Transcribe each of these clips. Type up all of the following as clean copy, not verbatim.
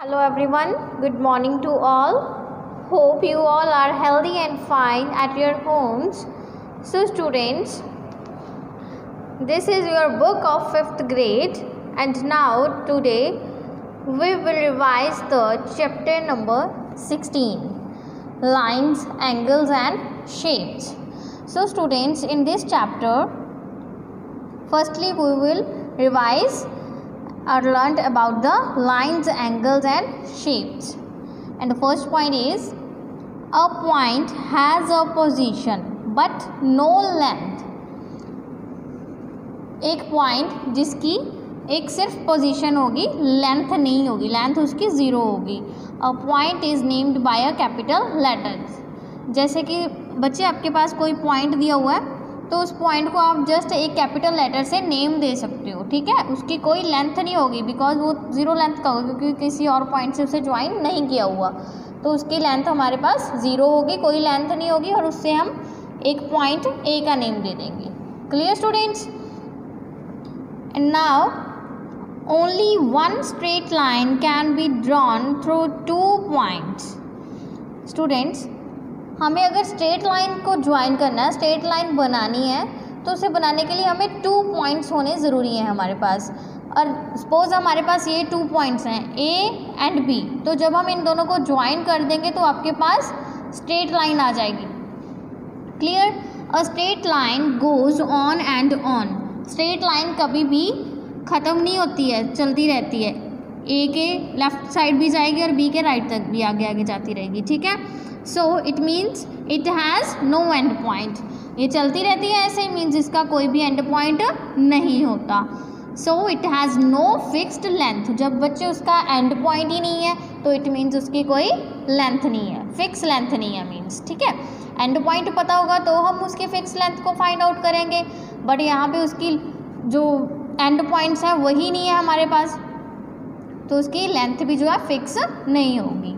Hello everyone, good morning to all. Hope you all are healthy and fine at your homes. So students, this is your book of 5th grade and now today we will revise the chapter number 16, lines, angles and shapes. So students, in this chapter, firstly we will revise or learned about the lines, angles and shapes. And the first point is, a point has a position but no length. एक point जिसकी एक सिर्फ position होगी, length नहीं होगी, length उसकी zero होगी. A point is named bye a capital letters. जैसे कि बच्चे आपके पास कोई पॉइंट दिया हुआ है तो उस पॉइंट को आप जस्ट एक कैपिटल लेटर से नेम दे सकते हो, ठीक है. उसकी कोई लेंथ नहीं होगी बिकॉज वो ज़ीरो लेंथ का होगा क्योंकि किसी और पॉइंट से उसे ज्वाइन नहीं किया हुआ, तो उसकी लेंथ हमारे पास ज़ीरो होगी, कोई लेंथ नहीं होगी और उससे हम एक पॉइंट ए का नेम दे देंगे. Clear students? And now only one straight line can be drawn through two points. Students, हमें अगर स्ट्रेट लाइन को ज्वाइन करना है, स्ट्रेट लाइन बनानी है, तो उसे बनाने के लिए हमें 2 पॉइंट्स होने ज़रूरी हैं हमारे पास. और सपोज हमारे पास ये 2 पॉइंट्स हैं ए एंड बी, तो जब हम इन दोनों को ज्वाइन कर देंगे तो आपके पास स्ट्रेट लाइन आ जाएगी. Clear? A straight line goes on and on. Straight line कभी भी ख़त्म नहीं होती है, चलती रहती है. ए के लेफ्ट साइड भी जाएगी और बी के राइट तक भी आगे आगे जाती रहेगी, ठीक है. So it means it has no end point. ये चलती रहती है ऐसे ही, मीन्स इसका कोई भी एंड पॉइंट नहीं होता. So it has no fixed length. जब बच्चे उसका एंड पॉइंट ही नहीं है तो इट मीन्स उसकी कोई लेंथ नहीं है, फिक्स लेंथ नहीं है मीन्स, ठीक है. एंड पॉइंट पता होगा तो हम उसकी फिक्स लेंथ को फाइंड आउट करेंगे, बट यहाँ पे उसकी जो एंड पॉइंट्स है वही नहीं है हमारे पास, तो उसकी लेंथ भी जो है फिक्स नहीं होगी.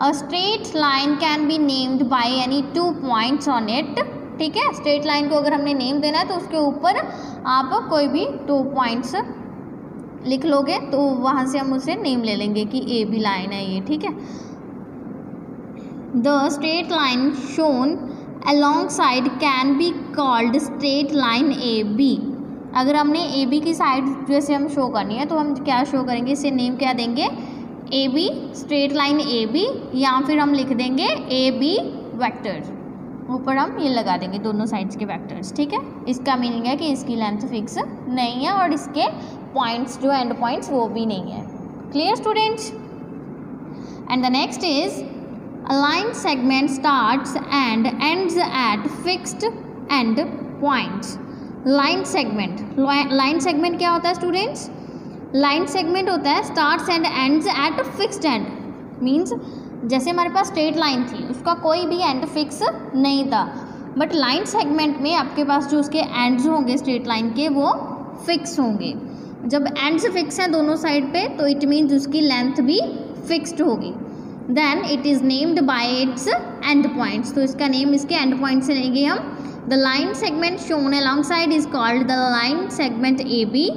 A straight line can be named by any 2 points on it. ठीक है, स्ट्रेट लाइन को अगर हमने नेम देना है तो उसके ऊपर आप कोई भी 2 पॉइंट्स लिख लोगे तो वहाँ से हम उसे नेम ले लेंगे कि ए बी लाइन है ये, ठीक है. The straight line shown along side can be called straight line A B. अगर हमने ए बी की साइड जैसे हम शो करनी है तो हम क्या शो करेंगे, इसे नेम क्या देंगे, A B, straight line A B, या फिर हम लिख देंगे ए बी वेक्टर्स. ऊपर हम ये लगा देंगे दोनों साइड्स के वेक्टर्स, ठीक है. इसका मीनिंग है कि इसकी लेंथ फिक्स नहीं है और इसके पॉइंट्स जो एंड पॉइंट्स वो भी नहीं है. Clear students? And the next is a line segment starts and ends at fixed and points. Line segment क्या होता है स्टूडेंट्स? लाइन सेगमेंट होता है starts and ends at fixed and. Means जैसे हमारे पास स्ट्रेट लाइन थी उसका कोई भी एंड फिक्स नहीं था, बट लाइन सेगमेंट में आपके पास जो उसके एंड्स होंगे स्ट्रेट लाइन के वो फिक्स होंगे. जब एंड्स फिक्स हैं दोनों साइड पे तो इट मीन्स उसकी लेंथ भी फिक्स्ड होगी. Then it is named by its end points. तो इसका नेम इसके एंड पॉइंट से लेंगे हम. The line segment shown along side is called the line segment A B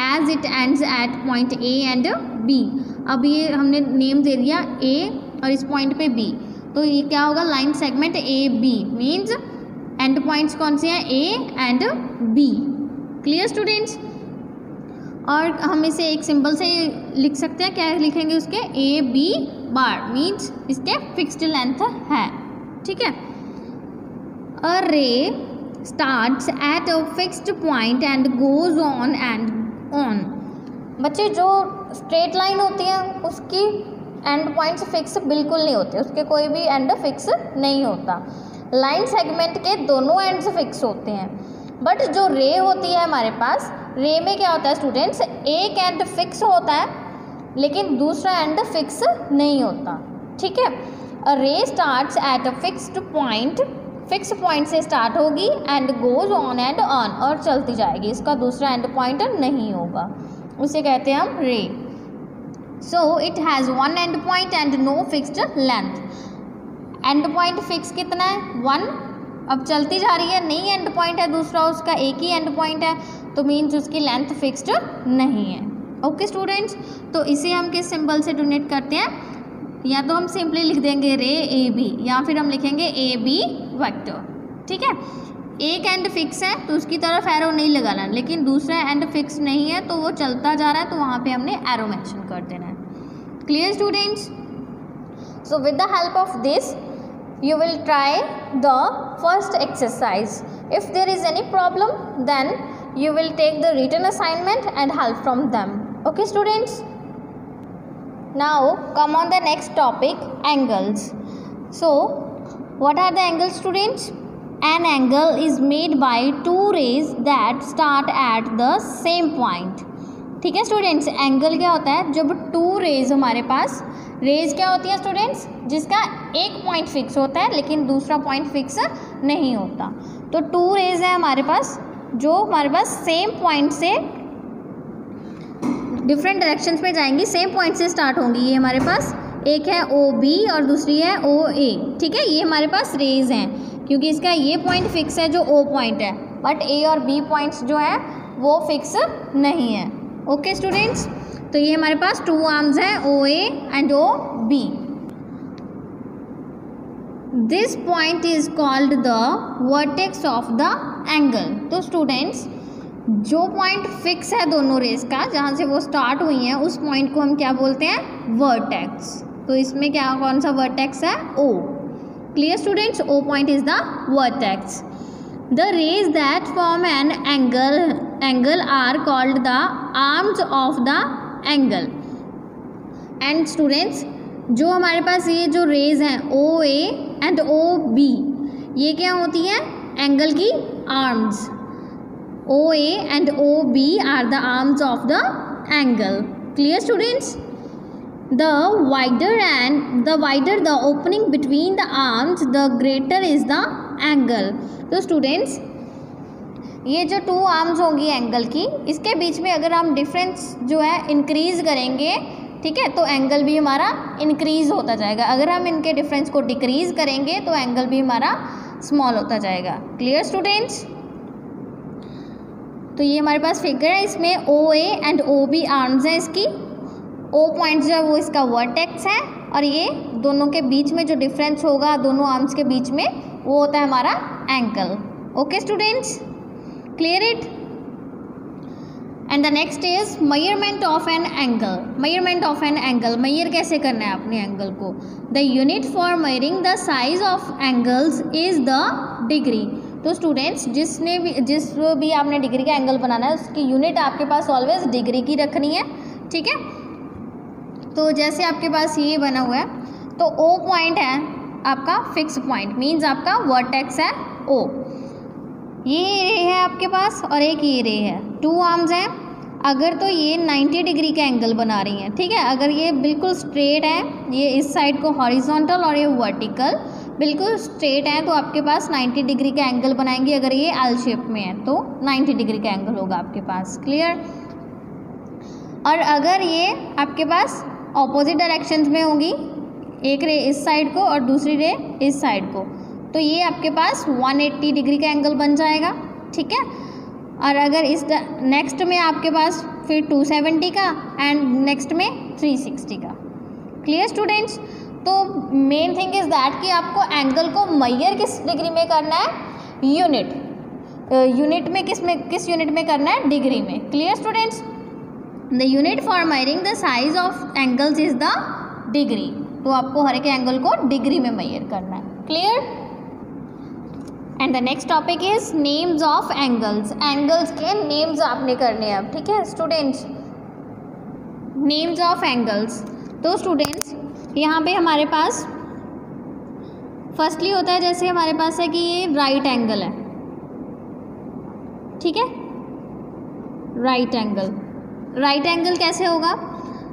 as it ends at point A and B. अब ये हमने name दे दिया ए और इस पॉइंट पे बी, तो ये क्या होगा, line segment A B. Means end points कौन से हैं, A and B. Clear students? और हम इसे एक सिंबल से लिख सकते हैं. क्या लिखेंगे उसके, ए बी बार, मीन्स इसके फिक्स्ड लेंथ है, ठीक है. अ रे starts at a fixed point and goes on and on. बच्चे जो स्ट्रेट लाइन होती है उसकी एंड पॉइंट्स फिक्स बिल्कुल नहीं होते, उसके कोई भी एंड फिक्स नहीं होता. लाइन सेगमेंट के दोनों एंड्स फिक्स होते हैं, बट जो रे होती है हमारे पास, रे में क्या होता है स्टूडेंट्स, एक एंड फिक्स होता है लेकिन दूसरा एंड फिक्स नहीं होता, ठीक है. अ रे starts at a fixed point, fix point से स्टार्ट होगी and goes on and on, और चलती जाएगी, इसका दूसरा एंड पॉइंट नहीं होगा, उसे कहते हैं हम ray. So it has one end point and no fixed length. End point fix कितना है, 1. अब चलती जा रही है, नहीं एंड पॉइंट है दूसरा, उसका एक ही एंड पॉइंट है, तो मीन्स उसकी लेंथ फिक्स्ड नहीं है. ओके स्टूडेंट्स, तो इसे हम किस सिंबल से डिनोट करते हैं? या तो हम सिंपली लिख देंगे रे ए बी, या फिर हम लिखेंगे ए बी वेक्टर। ठीक है, एक एंड फिक्स है तो उसकी तरफ एरो नहीं लगाना, लेकिन दूसरा एंड फिक्स नहीं है तो वो चलता जा रहा है तो वहाँ पे हमने एरो मेंशन कर देना है। Clear students? So with the help of this you will try the first exercise. If there is any problem, then you will take the written assignment and help from them. Okay students? Now come on the next topic, angles. So what are the angles students? An angle is made by two rays that start at the same point. ठीक है students, angle क्या होता है? जब to raise हमारे पास, raise क्या होती है स्टूडेंट्स? जिसका एक पॉइंट फिक्स होता है लेकिन दूसरा पॉइंट फिक्स नहीं होता। तो टू रेज है हमारे पास जो हमारे पास सेम पॉइंट से डिफरेंट डायरेक्शंस में जाएंगी, सेम पॉइंट से स्टार्ट होंगी। ये हमारे पास एक है ओ बी और दूसरी है ओ ए। ठीक है, ये हमारे पास रेज हैं क्योंकि इसका ये पॉइंट फिक्स है जो ओ पॉइंट है, बट ए और बी पॉइंट्स जो है वो फिक्स नहीं है। ओके स्टूडेंट्स, तो ये हमारे पास टू आर्म्स हैं, O A and O B. This point is called the vertex of the angle. तो स्टूडेंट्स, जो पॉइंट फिक्स है दोनों रेस का, जहाँ से वो स्टार्ट हुई हैं, उस पॉइंट को हम क्या बोलते हैं? वर्टेक्स। तो इसमें क्या, कौन सा वर्टेक्स है? ओ। Clear students? O point is the vertex. The rays that form an angle are called the arms of the angle. And students, जो हमारे पास ये जो रेज हैं O A and O B, ये क्या होती हैं? एंगल की arms. O A and O B are the arms of the angle. Clear students? The wider the opening between the arms, the greater is the angle. तो students, ये जो to arms होंगी angle की, इसके बीच में अगर हम डिफरेंस जो है इंक्रीज करेंगे, ठीक है, तो एंगल भी हमारा इंक्रीज होता जाएगा। अगर हम इनके डिफरेंस को डिक्रीज करेंगे तो एंगल भी हमारा स्मॉल होता जाएगा। Clear students? तो ये हमारे पास फिगर है, इसमें O A and O B arms हैं इसकी। ओ पॉइंट जो है वो इसका वर्टेक्स है, और ये दोनों के बीच में जो डिफरेंस होगा दोनों आर्म्स के बीच में, वो होता है हमारा angle. Okay students, clear it? And the next is measurement of an angle. Measurement of an angle, measure कैसे करना है अपने एंगल को? The unit for measuring the size of angles is the degree. तो स्टूडेंट्स, जिस भी आपने degree का एंगल बनाना है, उसकी यूनिट आपके पास ऑलवेज डिग्री की रखनी है। ठीक है, तो जैसे आपके पास ये बना हुआ है, तो ओ पॉइंट है आपका फिक्स पॉइंट, मीन्स आपका वर्टेक्स है ओ। ये रे है आपके पास और एक ये रे है, टू आर्म्स हैं। अगर तो ये 90 डिग्री का एंगल बना रही हैं, ठीक है, अगर ये बिल्कुल स्ट्रेट है, ये इस साइड को हॉरिजॉन्टल और ये वर्टिकल बिल्कुल स्ट्रेट है, तो आपके पास 90 डिग्री का एंगल बनाएंगे। अगर ये एल शेप में है तो 90 डिग्री का एंगल होगा आपके पास। क्लियर? और अगर ये आपके पास ऑपोजिट डायरेक्शंस में होंगी, एक रे इस साइड को और दूसरी रे इस साइड को, तो ये आपके पास 180 डिग्री का एंगल बन जाएगा। ठीक है, और अगर इस नेक्स्ट में आपके पास फिर 270 का एंड नेक्स्ट में 360 का। Clear students? तो मेन थिंग इज़ दैट कि आपको एंगल को मेजर किस डिग्री में करना है? यूनिट में किस यूनिट में करना है? डिग्री में। Clear students? The unit for measuring the size of angles is the degree. तो आपको हर एक एंगल को डिग्री में मेजर करना है। Clear? And the next topic is names of angles. Angles के नेम्स आपने करने हैं अब। ठीक है स्टूडेंट्स, नेम्स ऑफ एंगल्स। तो स्टूडेंट्स, यहाँ पे हमारे पास फर्स्टली होता है, जैसे हमारे पास है कि ये राइट एंगल है। ठीक है, राइट एंगल। राइट एंगल कैसे होगा?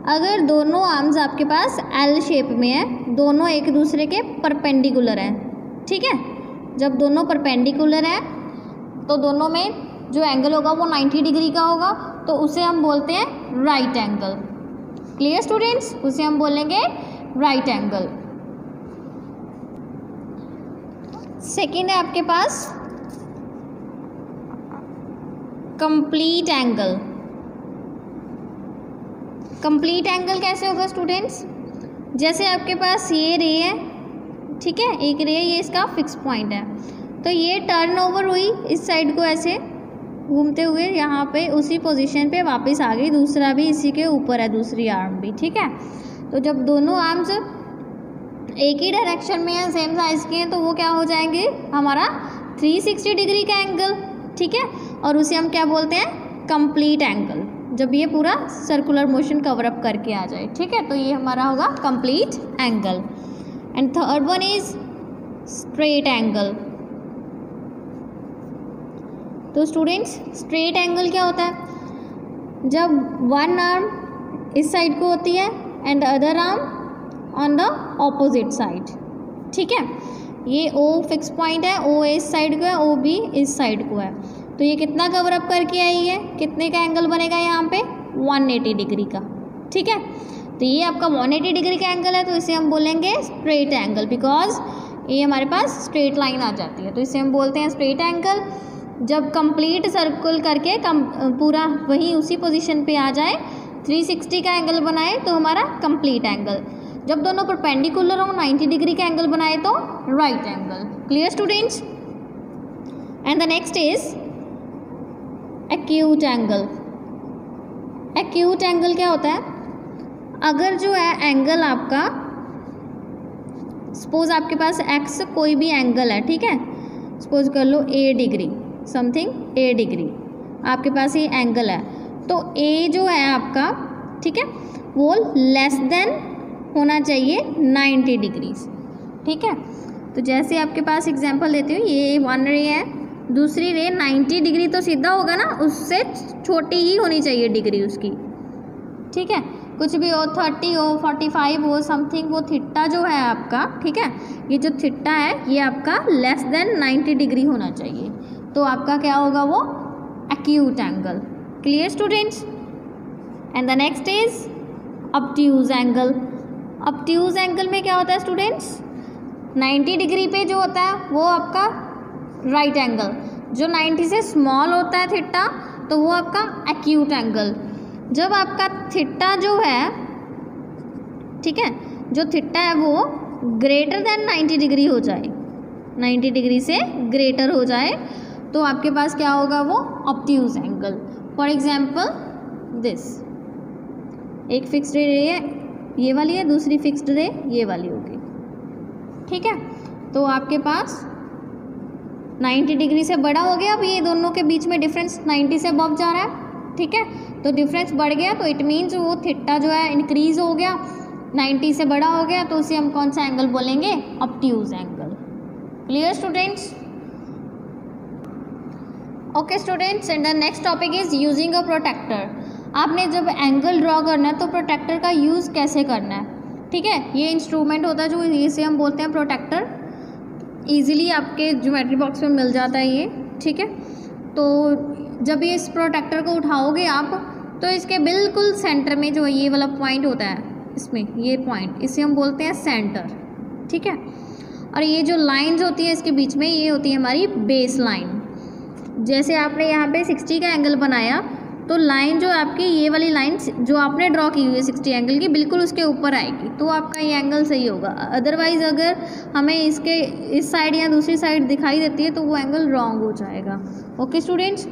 अगर दोनों आर्म्स आपके पास एल शेप में है, दोनों एक दूसरे के परपेंडिकुलर हैं। ठीक है, जब दोनों परपेंडिकुलर हैं तो दोनों में जो एंगल होगा वो 90 डिग्री का होगा, तो उसे हम बोलते हैं राइट एंगल। Clear students? उसे हम बोलेंगे राइट एंगल। सेकेंड है आपके पास कंप्लीट एंगल। कंप्लीट एंगल कैसे होगा स्टूडेंट्स, जैसे आपके पास ये रे है, ठीक है, एक रे, ये इसका फिक्स पॉइंट है, तो ये टर्न ओवर हुई इस साइड को ऐसे घूमते हुए यहाँ पे उसी पोजीशन पे वापस आ गई, दूसरा भी इसी के ऊपर है, दूसरी आर्म भी, ठीक है। तो जब दोनों आर्म्स एक ही डायरेक्शन में है, सेम साइज़ के हैं, तो वो क्या हो जाएंगे, हमारा 360 डिग्री का एंगल, ठीक है, और उसे हम क्या बोलते हैं, कंप्लीट एंगल, जब ये पूरा सर्कुलर मोशन कवर अप करके आ जाए, ठीक है, तो ये हमारा होगा complete angle. And third one is straight angle. तो स्टूडेंट्स स्ट्रेट एंगल क्या होता है, जब वन आर्म इस साइड को होती है and other arm on the opposite side, ठीक है, ये ओ फिक्स पॉइंट है, ओ इस साइड को है, ओ बी इस साइड को है, तो ये कितना कवर अप करके आई है, कितने का एंगल बनेगा यहाँ पे, 180 डिग्री का, ठीक है। तो ये आपका 180 डिग्री का एंगल है, तो इसे हम बोलेंगे स्ट्रेट एंगल, बिकॉज ये हमारे पास स्ट्रेट लाइन आ जाती है, तो इसे हम बोलते हैं स्ट्रेट एंगल। जब कंप्लीट सर्कल करके पूरा वही उसी पोजीशन पे आ जाए, 360 का एंगल बनाए तो हमारा कंप्लीट एंगल। जब दोनों परपेंडिकुलर हो 90 डिग्री का एंगल बनाए तो right angle. Clear students? And the next is acute angle. Acute angle क्या होता है, अगर जो है एंगल आपका, सपोज आपके पास एक्स कोई भी एंगल है, ठीक है, सपोज कर लो ए डिग्री, समथिंग ए डिग्री आपके पास ये एंगल है, तो ए जो है आपका, ठीक है, वो लेस देन होना चाहिए 90 डिग्रीज, ठीक है। तो जैसे आपके पास एग्जांपल देती हूँ, ये वन रे है, दूसरी रे 90 डिग्री तो सीधा होगा ना, उससे छोटी ही होनी चाहिए डिग्री उसकी, ठीक है, कुछ भी हो, 30 हो, 45 हो, समथिंग, वो थीटा जो है आपका, ठीक है, ये जो थीटा है ये आपका लेस देन 90 डिग्री होना चाहिए, तो आपका क्या होगा, वो acute angle. Clear students? And the next is obtuse angle. Obtuse angle में क्या होता है स्टूडेंट्स, 90 डिग्री पे जो होता है वो आपका राइट एंगल, जो 90 से स्मॉल होता है थीटा, तो वो आपका एक्यूट एंगल। जब आपका थीटा जो है, ठीक है, जो थीटा है वो ग्रेटर देन 90 डिग्री हो जाए, 90 डिग्री से ग्रेटर हो जाए, तो आपके पास क्या होगा, वो obtuse angle. For example this, एक फिक्स्ड रे है, ये वाली है, दूसरी फिक्स्ड रे ये वाली होगी, ठीक है, तो आपके पास 90 डिग्री से बड़ा हो गया, अब ये दोनों के बीच में डिफरेंस 90 से अबव जा रहा है, ठीक है, तो डिफरेंस बढ़ गया, तो इट मीन्स वो थीटा जो है इंक्रीज हो गया, 90 से बड़ा हो गया, तो उसे हम कौन सा एंगल बोलेंगे, obtuse angle. Clear students? Okay students, and the next topic is using a protractor. आपने जब एंगल ड्रॉ करना है तो प्रोटेक्टर का यूज़ कैसे करना है, ठीक है, ये इंस्ट्रूमेंट होता है जो इसे हम बोलते हैं प्रोटेक्टर, ईजिली आपके ज्योमेट्री बॉक्स में मिल जाता है ये, ठीक है। तो जब ये इस प्रोटेक्टर को उठाओगे आप, तो इसके बिल्कुल सेंटर में जो ये वाला पॉइंट होता है, इसमें ये पॉइंट, इसे हम बोलते हैं सेंटर, ठीक है, और ये जो लाइंस होती है इसके बीच में, ये होती है हमारी बेस लाइन। जैसे आपने यहाँ पे 60 का एंगल बनाया, तो लाइन जो आपकी, ये वाली लाइन जो आपने ड्रॉ की हुई है 60 एंगल की, बिल्कुल उसके ऊपर आएगी, तो आपका ये एंगल सही होगा। अदरवाइज़ अगर हमें इसके इस साइड या दूसरी साइड दिखाई देती है तो वो एंगल रॉन्ग हो जाएगा। ओके स्टूडेंट्स,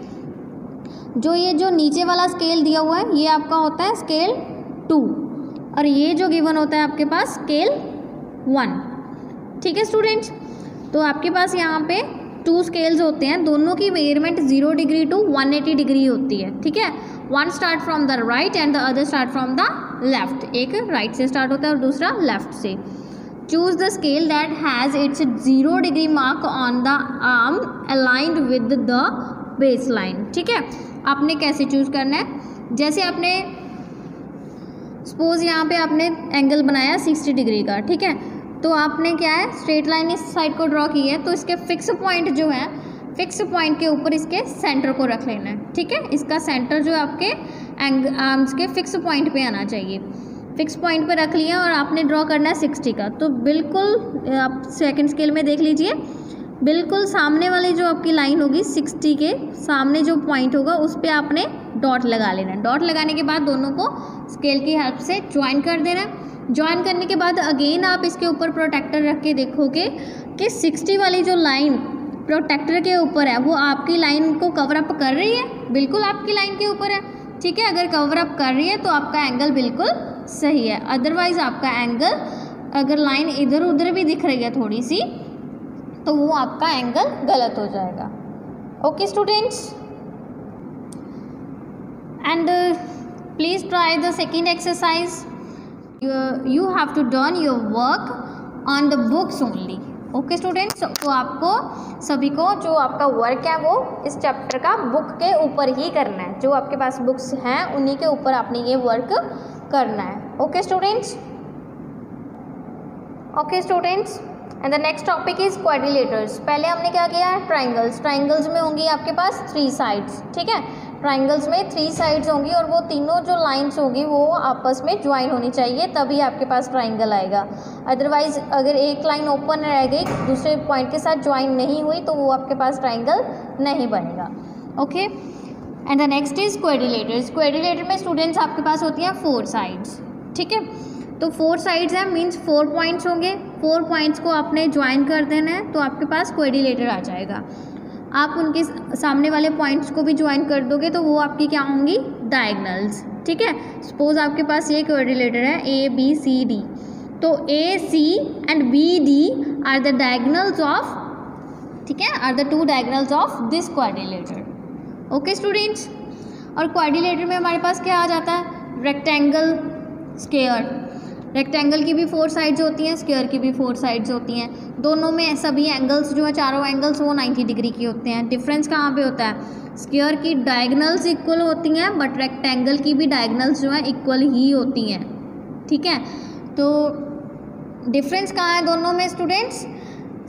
ये जो नीचे वाला स्केल दिया हुआ है ये आपका होता है स्केल 2, और ये जो गिवन होता है आपके पास स्केल 1, ठीक है स्टूडेंट्स। तो आपके पास यहाँ पे 2 स्केल्स होते हैं, दोनों की मेजरमेंट 0 डिग्री टू 180 डिग्री होती है, ठीक है। One start from the right and the other start from the left, एक राइट से स्टार्ट होता है और दूसरा लेफ्ट से। Choose the scale that has its 0 degree mark on the arm aligned with the base line, ठीक है। आपने कैसे चूज करना है, जैसे आपने सपोज यहाँ पे आपने एंगल बनाया 60 डिग्री का, ठीक है, तो आपने क्या है, स्ट्रेट लाइन इस साइड को ड्रॉ की है, तो इसके फिक्स पॉइंट जो है, फिक्स पॉइंट के ऊपर इसके सेंटर को रख लेना है, ठीक है। इसका सेंटर जो है आपके आर्म्स के फिक्स पॉइंट पे आना चाहिए, फिक्स पॉइंट पे रख लिया और आपने ड्रॉ करना है 60 का, तो बिल्कुल आप सेकंड स्केल में देख लीजिए, बिल्कुल सामने वाली जो आपकी लाइन होगी 60 के सामने जो पॉइंट होगा उस पर आपने डॉट लगा लेना है। डॉट लगाने के बाद दोनों को स्केल की हेल्प से ज्वाइन कर देना है। ज्वाइन करने के बाद अगेन आप इसके ऊपर प्रोटेक्टर रख के देखोगे कि 60 वाली जो लाइन प्रोटेक्टर के ऊपर है वो आपकी लाइन को कवर अप कर रही है, बिल्कुल आपकी लाइन के ऊपर है, ठीक है। अगर कवर अप कर रही है तो आपका एंगल बिल्कुल सही है, अदरवाइज आपका एंगल अगर लाइन इधर उधर भी दिख रही है थोड़ी सी तो वो आपका एंगल गलत हो जाएगा। Okay students, and please try the second exercise. You have to done your work on the books only. Okay students, तो आपको सभी को जो आपका वर्क है वो इस चैप्टर का बुक के ऊपर ही करना है। जो आपके पास बुक्स हैं उन्हीं के ऊपर आपने ये वर्क करना है। Okay students, okay students, and the next topic is quadrilaterals. पहले हमने क्या किया है, ट्राइंगल्स। ट्राइंगल्स में होंगी आपके पास 3 साइड्स, ठीक है। ट्राइंगल्स में 3 साइड्स होंगी और वो तीनों जो लाइंस होगी वो आपस में ज्वाइन होनी चाहिए, तभी आपके पास ट्राइंगल आएगा। अदरवाइज अगर एक लाइन ओपन रह गई दूसरे पॉइंट के साथ ज्वाइन नहीं हुई तो वो आपके पास ट्राइंगल नहीं बनेगा। Okay, and the next is quadrilaterals. Quadrilateral में स्टूडेंट्स आपके पास होती हैं 4 साइड्स, ठीक है। तो 4 साइड्स हैं मीन्स 4 पॉइंट्स होंगे। 4 पॉइंट्स को आपने ज्वाइन कर देना है तो आपके पास क्वाड्रिलेटर आ जाएगा। आप उनके सामने वाले पॉइंट्स को भी ज्वाइन कर दोगे तो वो आपकी क्या होंगी, डायगनल्स, ठीक है। सपोज आपके पास ये क्वाड्रिलेटर है ABCD, तो AC and BD are the diagonals of, ठीक है, are the 2 diagonals of this quadrilateral. Okay students, और क्वाड्रिलेटर में हमारे पास क्या आ जाता है, रेक्टेंगल, स्क्वायर। रेक्टेंगल की भी 4 साइड्स होती हैं, स्क्वायर की भी 4 साइड्स होती हैं। दोनों में सभी एंगल्स जो है, चारों एंगल्स वो 90 डिग्री की होते हैं। डिफरेंस कहाँ पे होता है, स्क्वायर की डायगनल्स इक्वल होती हैं बट रेक्टेंगल की भी डायगनल्स जो है इक्वल ही होती हैं, ठीक है। तो डिफरेंस कहाँ है दोनों में स्टूडेंट्स,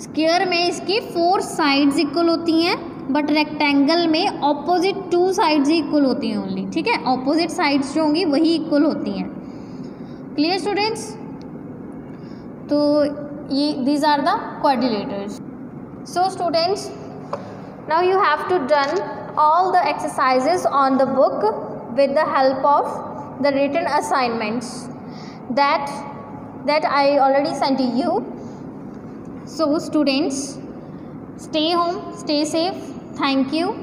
स्क्वायर में इसकी 4 साइड्स इक्वल होती हैं बट रेक्टेंगल में ऑपोजिट 2 साइड्स ही इक्वल होती हैं ओनली, ठीक है। ऑपोजिट साइड्स जो होंगी वही इक्वल होती हैं। क्लियर स्टूडेंट्स, तो ये these are the quadrilaters. So students, now you have to done all the exercises on the book with the help of the written assignments that I already sent to you. So students, stay home, stay safe. Thank you.